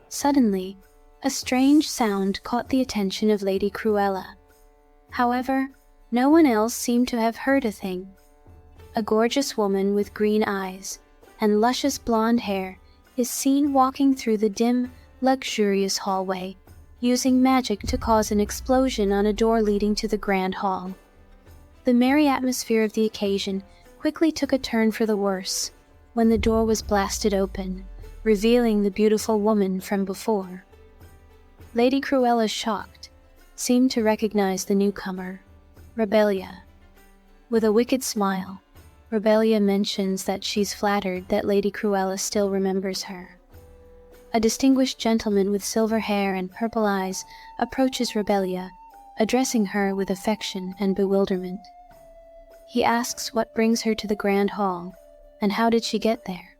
Suddenly, a strange sound caught the attention of Lady Cruella. However, no one else seemed to have heard a thing. A gorgeous woman with green eyes and luscious blonde hair is seen walking through the dim, luxurious hallway, using magic to cause an explosion on a door leading to the grand hall. The merry atmosphere of the occasion quickly took a turn for the worse when the door was blasted open, revealing the beautiful woman from before. Lady Cruella, shocked, seemed to recognize the newcomer, Rebelia. With a wicked smile, Rebelia mentions that she's flattered that Lady Cruella still remembers her. A distinguished gentleman with silver hair and purple eyes approaches Rebelia, addressing her with affection and bewilderment. He asks what brings her to the grand hall, and how did she get there.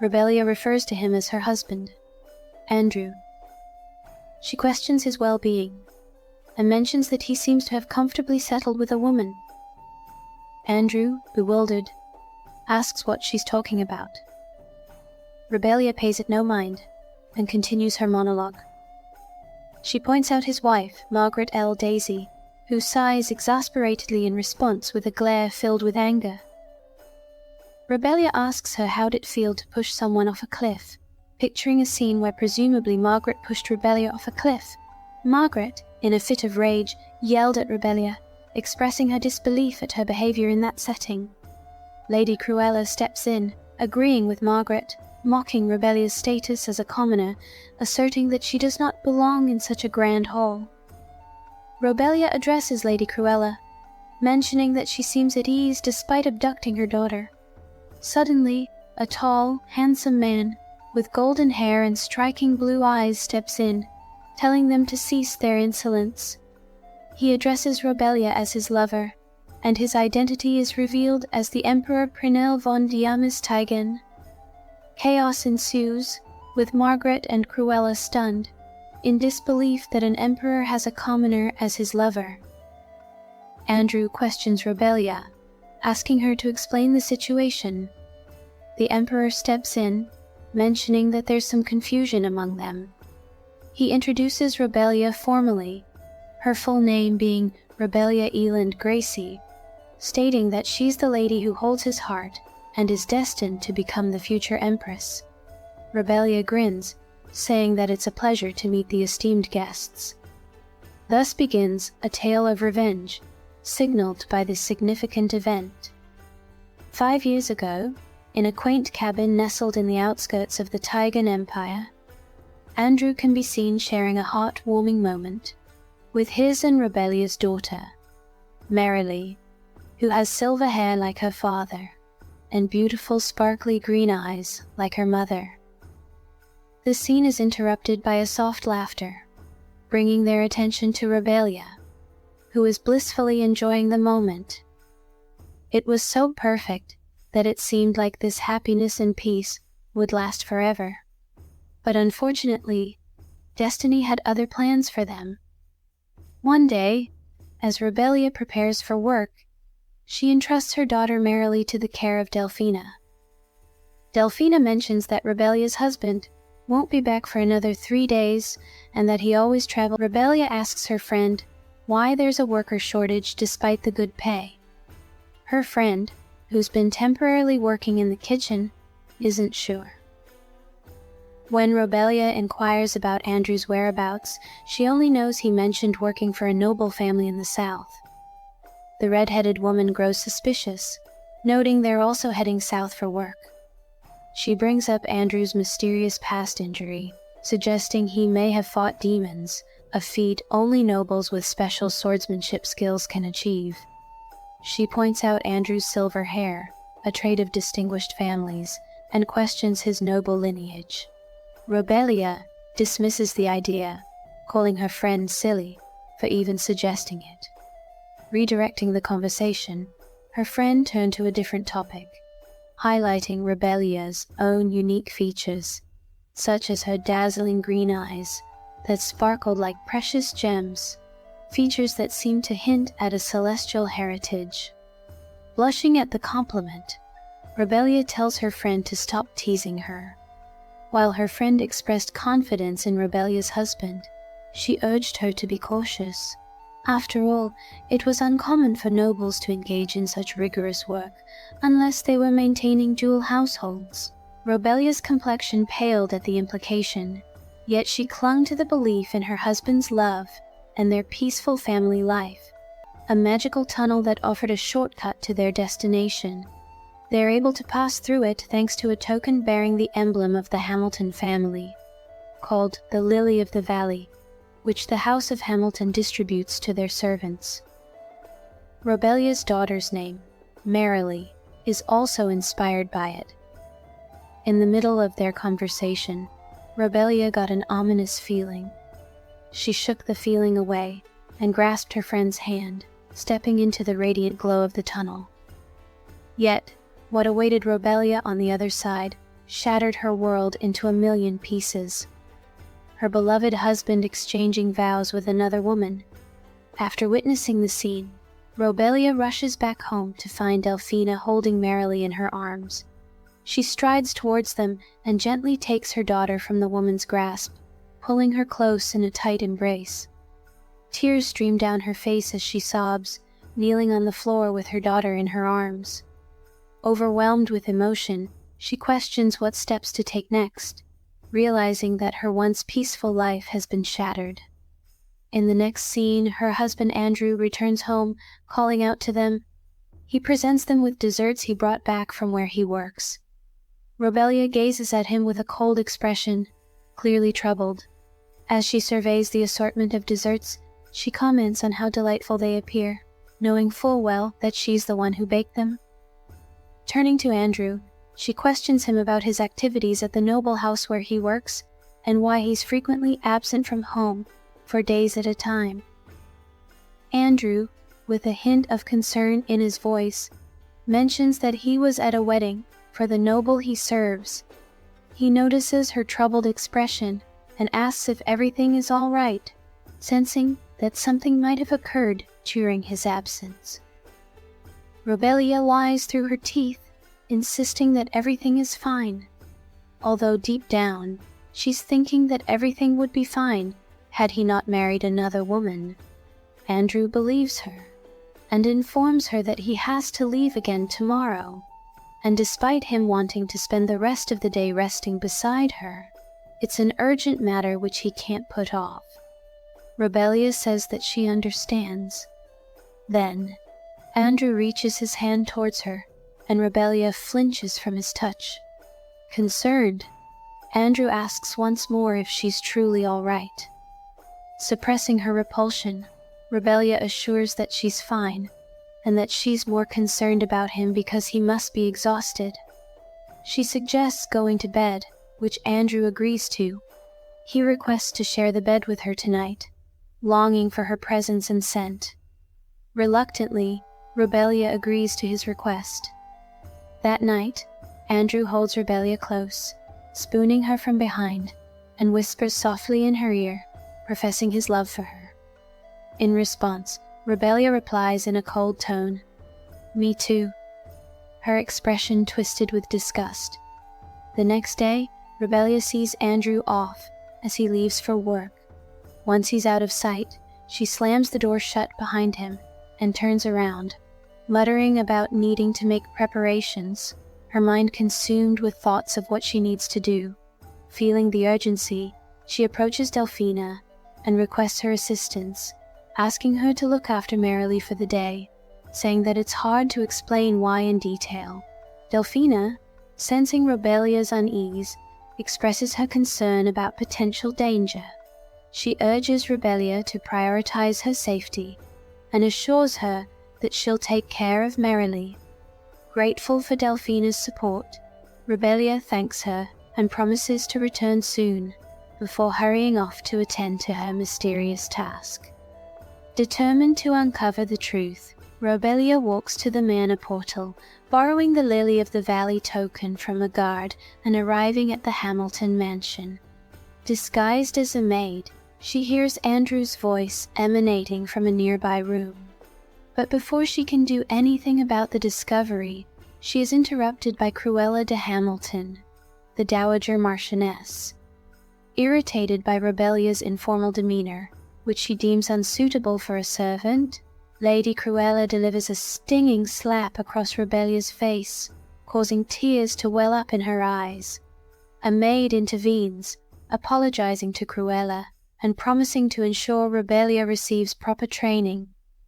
Rebelia refers to him as her husband, Andrew. She questions his well-being, and mentions that he seems to have comfortably settled with a woman. Andrew, bewildered, asks what she's talking about. Rebelia pays it no mind, and continues her monologue. She points out his wife, Margaret L. Daisy, who sighs exasperatedly in response with a glare filled with anger. Rebelia asks her how'd it feel to push someone off a cliff, picturing a scene where presumably Margaret pushed Rebelia off a cliff. Margaret, in a fit of rage, yelled at Rebelia, expressing her disbelief at her behavior in that setting. Lady Cruella steps in, agreeing with Margaret, mocking Rebelia's status as a commoner, asserting that she does not belong in such a grand hall. Rebelia addresses Lady Cruella, mentioning that she seems at ease despite abducting her daughter. Suddenly, a tall, handsome man with golden hair and striking blue eyes steps in, telling them to cease their insolence. He addresses Rebelia as his lover, and his identity is revealed as the Emperor Prenel von Diamys-Teigen. Chaos ensues, with Margaret and Cruella stunned, in disbelief that an emperor has a commoner as his lover. Andrew questions Rebelia, asking her to explain the situation. The emperor steps in, mentioning that there's some confusion among them. He introduces Rebelia formally, her full name being Rebelia Eland Gracie, stating that she's the lady who holds his heart and is destined to become the future empress. Rebelia grins, saying that it's a pleasure to meet the esteemed guests. Thus begins a tale of revenge, signaled by this significant event. 5 years ago, in a quaint cabin nestled in the outskirts of the Teigen Empire, Andrew can be seen sharing a heart-warming moment with his and Rebelia's daughter, Merrily, who has silver hair like her father and beautiful sparkly green eyes like her mother. The scene is interrupted by a soft laughter, bringing their attention to Rebelia, who is blissfully enjoying the moment. It was so perfect that it seemed like this happiness and peace would last forever. But unfortunately, destiny had other plans for them. One day, as Rebelia prepares for work, she entrusts her daughter Merrily to the care of Delphina. Delphina mentions that Rebelia's husband won't be back for another 3 days, and that he always travels. Rebelia asks her friend why there's a worker shortage despite the good pay. Her friend, who's been temporarily working in the kitchen, isn't sure. When Rebelia inquires about Andrew's whereabouts, she only knows he mentioned working for a noble family in the south. The red-headed woman grows suspicious, noting they're also heading south for work. She brings up Andrew's mysterious past injury, suggesting he may have fought demons, a feat only nobles with special swordsmanship skills can achieve. She points out Andrew's silver hair, a trait of distinguished families, and questions his noble lineage. Rebelia dismisses the idea, calling her friend silly for even suggesting it. Redirecting the conversation, her friend turned to a different topic, highlighting Rebelia's own unique features, such as her dazzling green eyes that sparkled like precious gems, features that seemed to hint at a celestial heritage. Blushing at the compliment, Rebelia tells her friend to stop teasing her. While her friend expressed confidence in Rebellia's husband, she urged her to be cautious. After all, it was uncommon for nobles to engage in such rigorous work unless they were maintaining dual households. Rebellia's complexion paled at the implication, yet she clung to the belief in her husband's love and their peaceful family life, a magical tunnel that offered a shortcut to their destination. They are able to pass through it thanks to a token bearing the emblem of the Hamilton family, called the Lily of the Valley, which the House of Hamilton distributes to their servants. Rebellia's daughter's name, Merrily, is also inspired by it. In the middle of their conversation, Rebellia got an ominous feeling. She shook the feeling away and grasped her friend's hand, stepping into the radiant glow of the tunnel. Yet, what awaited Rebellia on the other side shattered her world into a million pieces. Her beloved husband exchanging vows with another woman. After witnessing the scene, Rebellia rushes back home to find Delphina holding Merrily in her arms. She strides towards them and gently takes her daughter from the woman's grasp, pulling her close in a tight embrace. Tears stream down her face as she sobs, kneeling on the floor with her daughter in her arms. Overwhelmed with emotion, she questions what steps to take next, realizing that her once peaceful life has been shattered. In the next scene, her husband Andrew returns home, calling out to them. He presents them with desserts he brought back from where he works. Rebellia gazes at him with a cold expression, clearly troubled. As she surveys the assortment of desserts, she comments on how delightful they appear, knowing full well that she's the one who baked them. Turning to Andrew, she questions him about his activities at the noble house where he works and why he's frequently absent from home for days at a time. Andrew, with a hint of concern in his voice, mentions that he was at a wedding for the noble he serves. He notices her troubled expression and asks if everything is all right, sensing that something might have occurred during his absence. Rebellia lies through her teeth, insisting that everything is fine, although deep down, she's thinking that everything would be fine had he not married another woman. Andrew believes her, and informs her that he has to leave again tomorrow, and despite him wanting to spend the rest of the day resting beside her, it's an urgent matter which he can't put off. Rebellia says that she understands. Then, Andrew reaches his hand towards her, and Rebellia flinches from his touch. Concerned, Andrew asks once more if she's truly all right. Suppressing her repulsion, Rebellia assures that she's fine, and that she's more concerned about him because he must be exhausted. She suggests going to bed, which Andrew agrees to. He requests to share the bed with her tonight, longing for her presence and scent. Reluctantly, Rebellia agrees to his request. That night, Andrew holds Rebellia close, spooning her from behind, and whispers softly in her ear, professing his love for her. In response, Rebellia replies in a cold tone, "Me too," her expression twisted with disgust. The next day, Rebellia sees Andrew off as he leaves for work. Once he's out of sight, she slams the door shut behind him and turns around, muttering about needing to make preparations, her mind consumed with thoughts of what she needs to do. Feeling the urgency, she approaches Delphina and requests her assistance, asking her to look after Merrily for the day, saying that it's hard to explain why in detail. Delphina, sensing Rebellia's unease, expresses her concern about potential danger. She urges Rebellia to prioritize her safety and assures her that she'll take care of Merrily. Grateful for Delphina's support, Rebellia thanks her and promises to return soon, before hurrying off to attend to her mysterious task. Determined to uncover the truth, Rebellia walks to the manor portal, borrowing the Lily of the Valley token from a guard and arriving at the Hamilton mansion. Disguised as a maid, she hears Andrew's voice emanating from a nearby room. But before she can do anything about the discovery, she is interrupted by Cruella de Hamilton. the Dowager Marchioness. Irritated by Rebellia's informal demeanor, which she deems unsuitable for a servant, Lady Cruella delivers a stinging slap across Rebellia's face, causing tears to well up in her eyes. A maid intervenes, apologizing to Cruella and promising to ensure Rebellia receives proper training.